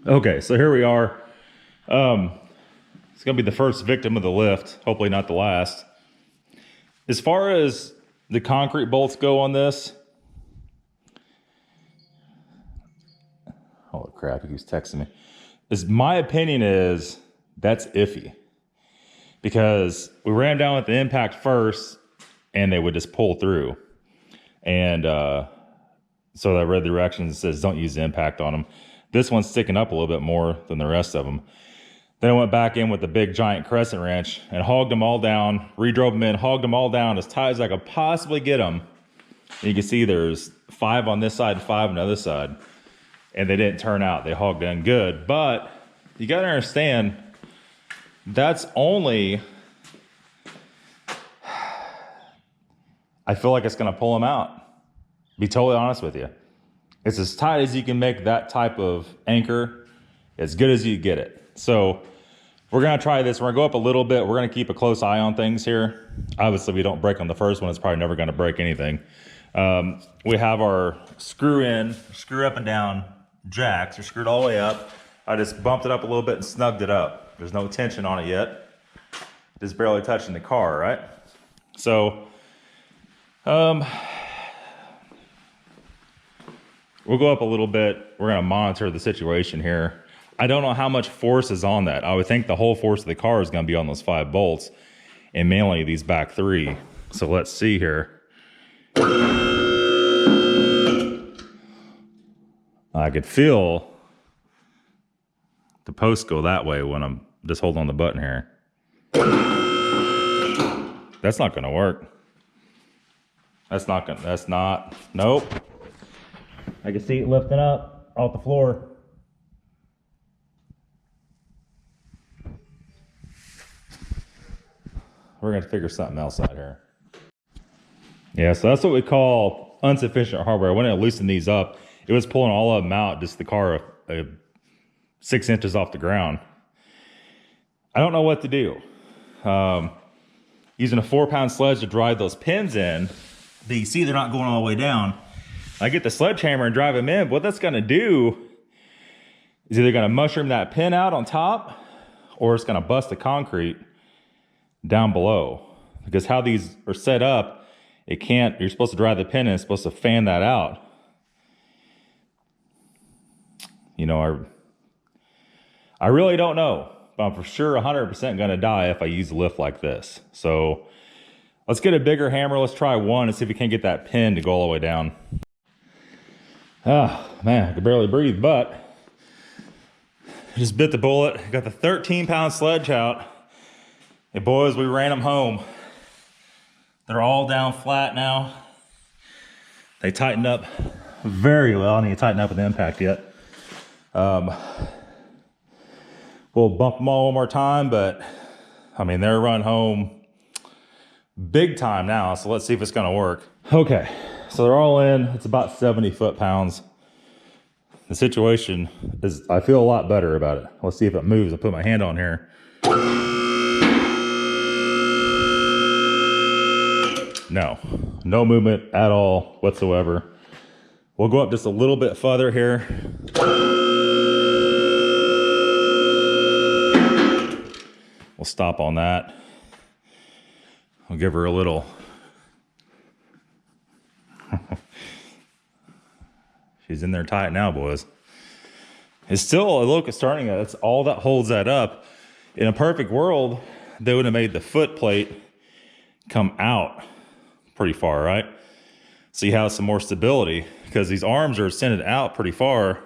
Okay, so here we are. It's gonna be the first victim of the lift, hopefully not the last. As far as the concrete bolts go on this, holy crap, he was texting me. My opinion is that's iffy, because we ran down with the impact first and they would just pull through. And so I read the directions, it says don't use the impact on them. This one's sticking up a little bit more than the rest of them. Then I went back in with the big giant crescent wrench and hogged them all down, redrove them in, hogged them all down as tight as I could possibly get them. And you can see there's 5 on this side and 5 on the other side. And they didn't turn out. They hogged in good. But you got to understand, that's only, I feel like it's going to pull them out. Be totally honest with you. It's as tight as you can make that type of anchor, as good as you get it. So we're going to try this. We're going to go up a little bit. We're going to keep a close eye on things here. Obviously, we don't break on the first one. It's probably never going to break anything. We have our screw up and down jacks. They're screwed all the way up. I just bumped it up a little bit and snugged it up. There's no tension on it yet. Just barely touching the car, right? So, we'll go up a little bit. We're going to monitor the situation here. I don't know how much force is on that. I would think the whole force of the car is going to be on those 5 bolts, and mainly these back 3. So let's see here. I could feel the post go that way when I'm just holding on the button here. That's not going to work. Nope. I can see it lifting up off the floor. We're going to figure something else out here. Yeah, so that's what we call insufficient hardware. When I loosened these up, it was pulling all of them out, just the car 6 inches off the ground. I don't know what to do. Using a 4-pound sledge to drive those pins in, but you see they're not going all the way down. I get the sledgehammer and drive them in, but what that's going to do is either going to mushroom that pin out on top, or it's going to bust the concrete down below. Because how these are set up, you're supposed to drive the pin in, it's supposed to fan that out. You know, I really don't know, but I'm for sure 100% going to die if I use a lift like this. So let's get a bigger hammer. Let's try one and see if we can't get that pin to go all the way down. Oh man, I could barely breathe, but I just bit the bullet. Got the 13-pound sledge out. And boys, we ran them home. They're all down flat now. They tightened up very well. I need to tighten up with the impact yet. We'll bump them all one more time, but I mean, they're run home big time now. So let's see if it's going to work. Okay, so they're all in. It's about 70 foot-pounds. The situation is, I feel a lot better about it. Let's see if it moves. I'll put my hand on here. No movement at all whatsoever. We'll go up just a little bit further here. We'll stop on that. I'll give her a little. She's in there tight now, boys. It's still a look starting. That's all that holds that up. In a perfect world, they would have made the foot plate come out pretty far, right? So you have some more stability, because these arms are extended out pretty far.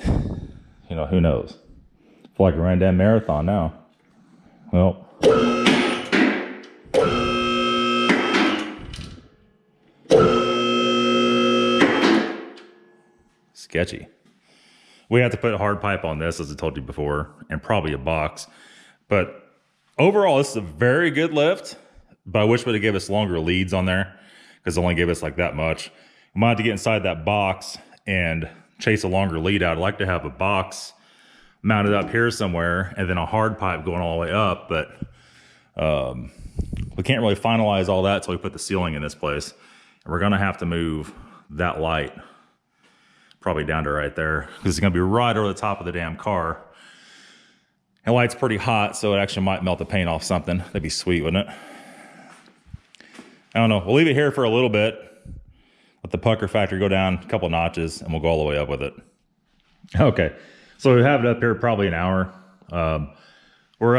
You know, who knows? I feel like a ran damn marathon now. Well, sketchy. We have to put a hard pipe on this, as I told you before, and probably a box. But overall, this is a very good lift, but I wish it would have given us longer leads on there, because it only gave us like that much. I might have to get inside that box and chase a longer lead out. I'd like to have a box mounted up here somewhere and then a hard pipe going all the way up, but we can't really finalize all that until we put the ceiling in this place. And we're gonna have to move that light probably down to right there, because it's gonna be right over the top of the damn car. And light's pretty hot, so it actually might melt the paint off something. That'd be sweet, wouldn't it? I don't know. We'll leave it here for a little bit. Let the pucker factor go down a couple notches, and we'll go all the way up with it. Okay, so we have it up here probably an hour. We're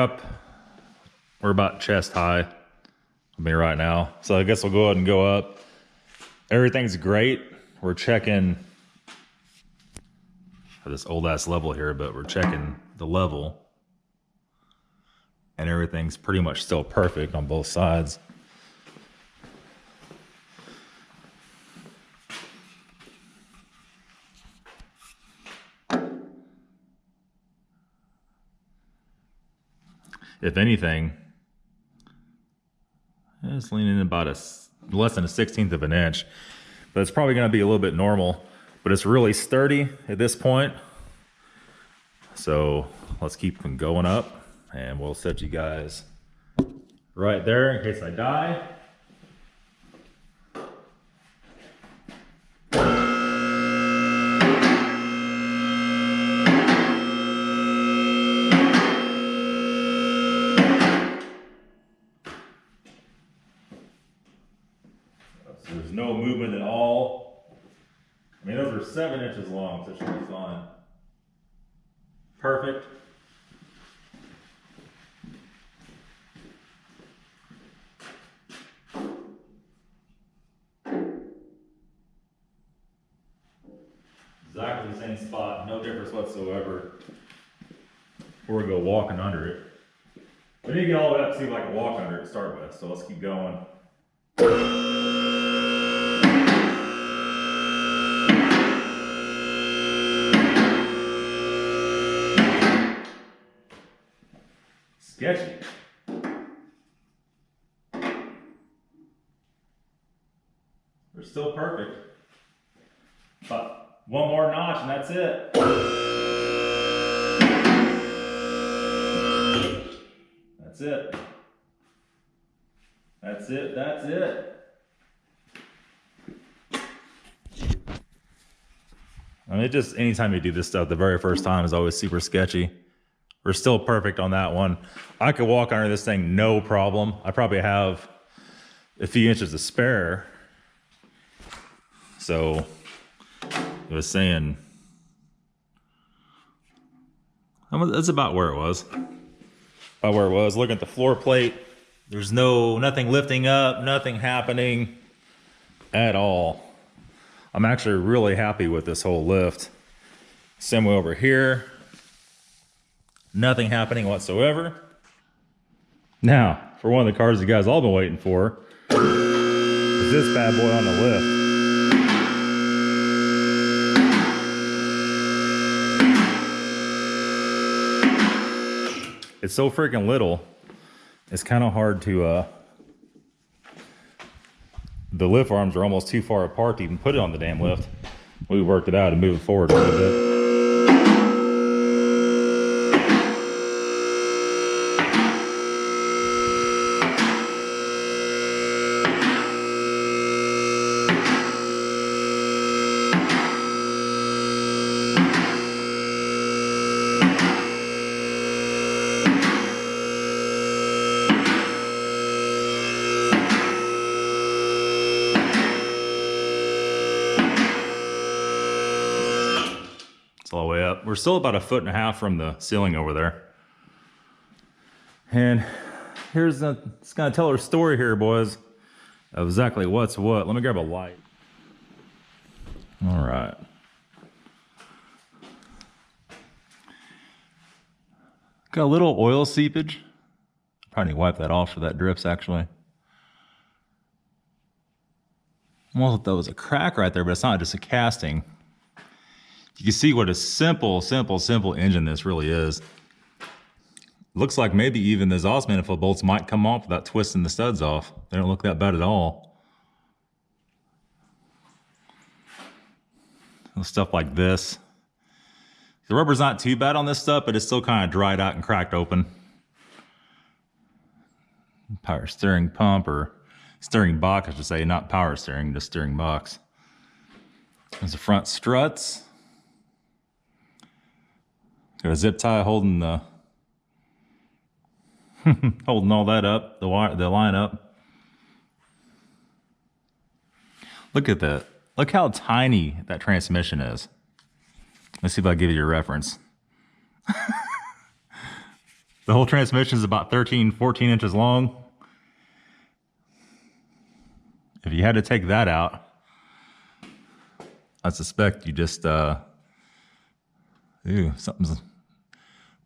about chest high, I mean, right now. So I guess we'll go ahead and go up. Everything's great. We're checking for this old ass level here, but we're checking the level. And everything's pretty much still perfect on both sides. If anything, it's leaning about less than a 1/16 of an inch, but it's probably going to be a little bit normal, but it's really sturdy at this point. So let's keep them going up, and we'll set you guys right there in case I die. There's no movement at all. I mean, those are 7 inches long, so it should be fine. Perfect. Exactly the same spot, no difference whatsoever. We're gonna go walking under it. We need to get all the way up to see if I can walk under it to start with, so let's keep going. Sketchy. They're still perfect. But one more notch and that's it. That's it. That's it. That's it. I mean, it just, anytime you do this stuff, the very first time is always super sketchy. We're still perfect on that one. I could walk under this thing no problem. I probably have a few inches to spare. So I was saying, that's about where it was. About where it was. Looking at the floor plate, there's nothing lifting up, nothing happening at all. I'm actually really happy with this whole lift. Same way over here. Nothing happening whatsoever. Now, for one of the cars you guys all been waiting for, is this bad boy on the lift. It's so freaking little, it's kind of hard to, the lift arms are almost too far apart to even put it on the damn lift. We worked it out and moved it forward a little bit. It's all the way up. We're still about 1.5 feet from the ceiling over there. And it's gonna tell our story here, boys, of exactly what's what. Let me grab a light. All right. Got a little oil seepage. Probably need to wipe that off so that drips actually. Almost thought that was a crack right there, but it's not, just a casting. You can see what a simple engine this really is. Looks like maybe even the exhaust manifold bolts might come off without twisting the studs off. They don't look that bad at all. Stuff like this. The rubber's not too bad on this stuff, but it's still kind of dried out and cracked open. Power steering pump, or steering box, I should say, not power steering, just steering box. There's the front struts. Got a zip tie holding the holding all that up, the line up. Look at that. Look how tiny that transmission is. Let's see if I can give you a reference. The whole transmission is about 13, 14 inches long. If you had to take that out, I suspect you just, something's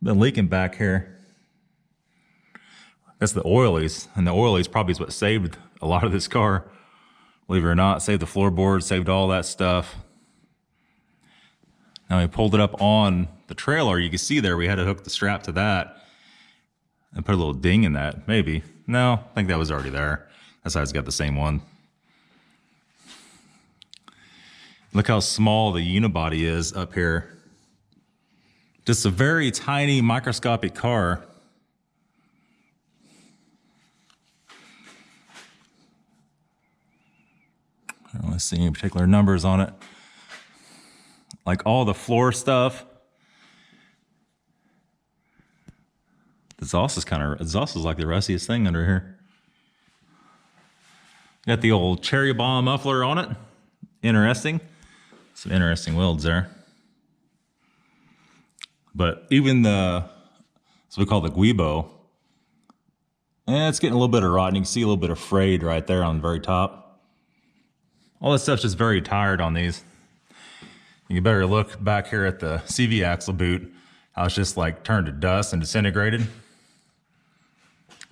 been leaking back here. That's the oilies, and the oilies probably is what saved a lot of this car. Believe it or not, saved the floorboards, saved all that stuff. Now we pulled it up on the trailer. You can see there we had to hook the strap to that and put a little ding in that, maybe. No, I think that was already there. That's how it's got the same one. Look how small the unibody is up here. Just a very tiny microscopic car. I don't want to see any particular numbers on it. Like all the floor stuff. The exhaust is like the rustiest thing under here. Got the old cherry bomb muffler on it. Interesting. Some interesting welds there. But even the, so we call the guibo, it's getting a little bit of rot, and you can see a little bit of frayed right there on the very top. All this stuff's just very tired on these. You better look back here at the CV axle boot, how it's just like turned to dust and disintegrated.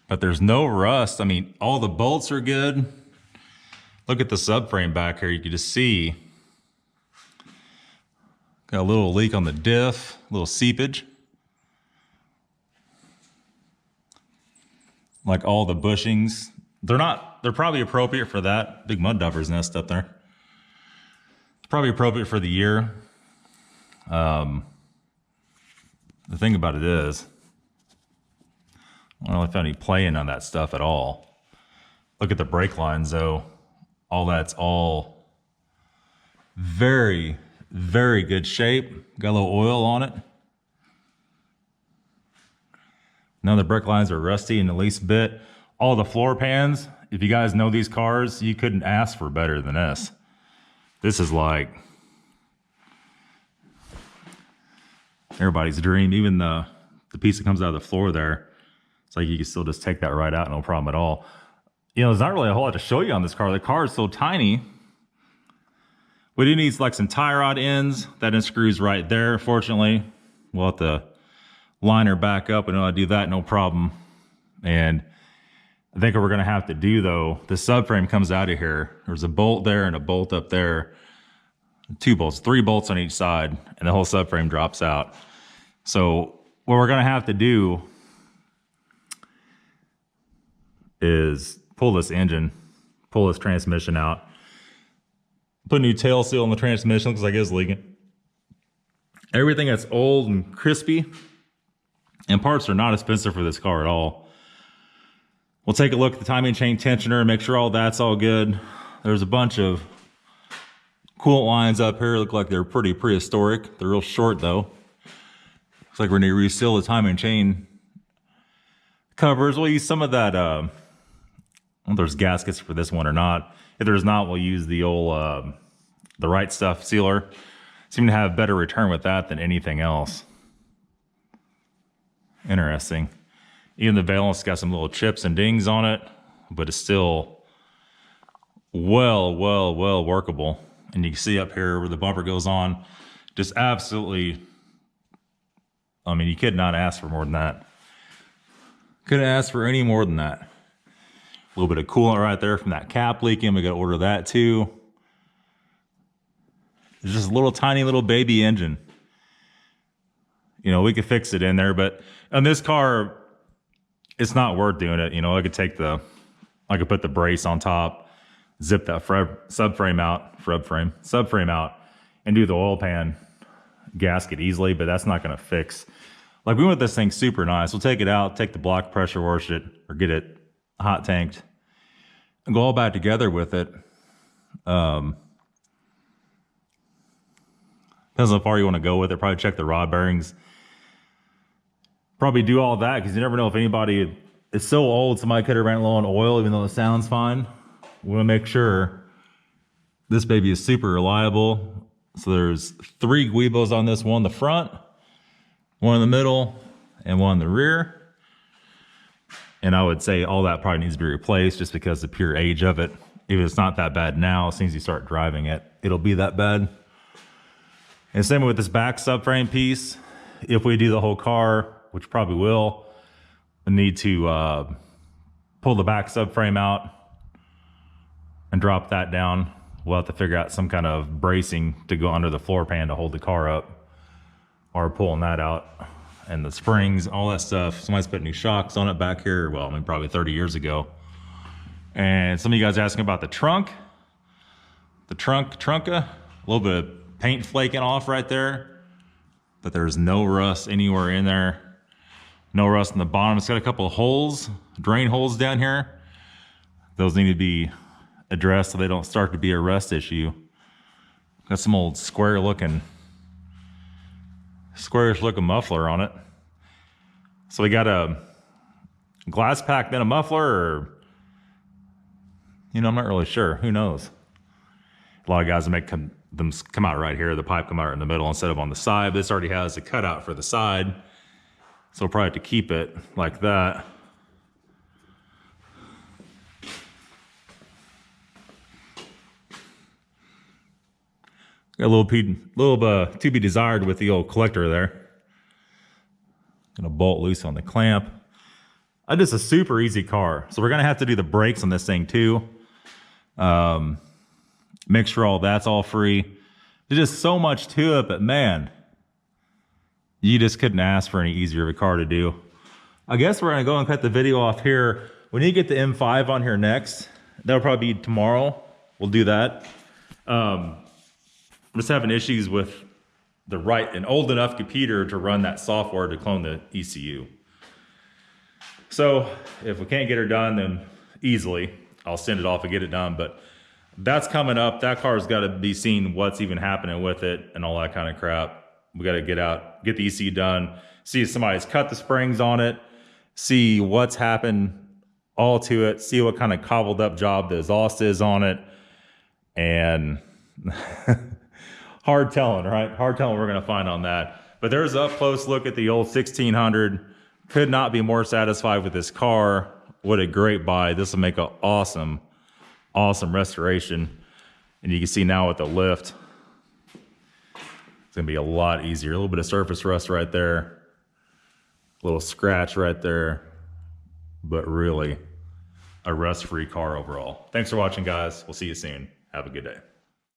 But there's no rust. I mean, all the bolts are good. Look at the subframe back here. You can just see got a little leak on the diff, a little seepage. Like all the bushings. They're probably appropriate for that. Big mud dauber's nest up there. It's probably appropriate for the year. The thing about it is, I don't really found any playing on that stuff at all. Look at the brake lines though. All that's all very, very good shape. Got a little oil on it. None of the brake lines are rusty in the least bit. All the floor pans, if you guys know these cars, you couldn't ask for better than this. This is like everybody's dream. Even the piece that comes out of the floor there, it's like you can still just take that right out, no problem at all. You know, there's not really a whole lot to show you on this car. The car is so tiny. We do need like some tie rod ends. That unscrews right there. Fortunately, we'll have to line her back up and know how to do that, no problem. And I think what we're gonna have to do though, the subframe comes out of here. There's a bolt there and a bolt up there. 2 bolts, 3 bolts on each side, and the whole subframe drops out. So what we're gonna have to do is pull this engine, pull this transmission out, put a new tail seal on the transmission, looks like it's leaking. Everything that's old and crispy, and parts are not expensive for this car at all. We'll take a look at the timing chain tensioner and make sure all that's all good. There's a bunch of coolant lines up here, look like they're pretty prehistoric. They're real short though. Looks like we're gonna reseal the timing chain covers. We'll use some of that, I don't know if there's gaskets for this one or not. If there's not, we'll use the old, the Right Stuff sealer. Seem to have better return with that than anything else. Interesting. Even the valence got some little chips and dings on it, but it's still well workable. And you can see up here where the bumper goes on, just absolutely, I mean, you could not ask for more than that. Couldn't ask for any more than that. A little bit of coolant right there from that cap leaking. We got to order that too. It's just a little tiny little baby engine. You know, we could fix it in there, but on this car, it's not worth doing it. You know, I could put the brace on top, zip that subframe out, and do the oil pan gasket easily, but that's not going to fix. Like, we want this thing super nice. We'll take it out, take the block, pressure wash it, or get it hot tanked, and go all back together with it. Depends on how far you want to go with it. Probably check the rod bearings. probably do all that because you never know if anybody is so old, somebody could have ran low on oil, even though it sounds fine. We want to make sure this baby is super reliable. So there's 3 Guibos on this, one in the front, one in the middle, and one in the rear. And I would say all that probably needs to be replaced just because of the pure age of it. If it's not that bad now, as soon as you start driving it, it'll be that bad. And same with this back subframe piece. If we do the whole car, which probably will, we need to pull the back subframe out and drop that down. We'll have to figure out some kind of bracing to go under the floor pan to hold the car up, or pulling that out. And the springs, all that stuff. Somebody's put new shocks on it back here. Well, I mean, probably 30 years ago. And some of you guys asking about the trunk. The trunka, a little bit of paint flaking off right there, but there's no rust anywhere in there. No rust in the bottom. It's got a couple of holes, drain holes down here. Those need to be addressed so they don't start to be a rust issue. Got some old squarish looking muffler on it. So we got a glass pack then a muffler, or, you know, I'm not really sure. Who knows? A lot of guys make them come out right here, the pipe come out in the middle instead of on the side. This already has a cutout for the side, so we'll probably have to keep it like that. Got a little to be desired with the old collector there. Gonna bolt loose on the clamp. Just a super easy car. So we're gonna have to do the brakes on this thing too. Make sure all that's all free. There's just so much to it, but man, you just couldn't ask for any easier of a car to do. I guess we're gonna go and cut the video off here. We need to get the M5 on here next. That'll probably be tomorrow. We'll do that. I'm just having issues with an old enough computer to run that software to clone the ECU. So if we can't get her done, then easily I'll send it off and get it done. But that's coming up. That car's got to be seen what's even happening with it and all that kind of crap. We got to get the ECU done, see if somebody's cut the springs on it, see what's happened all to it, see what kind of cobbled up job the exhaust is on it, and hard telling, right? Hard telling what we're going to find on that. But there's an up close look at the old 1600. Could not be more satisfied with this car. What a great buy. This will make an awesome restoration. And you can see now with the lift, it's going to be a lot easier. A little bit of surface rust right there. A little scratch right there. But really, a rust-free car overall. Thanks for watching, guys. We'll see you soon. Have a good day.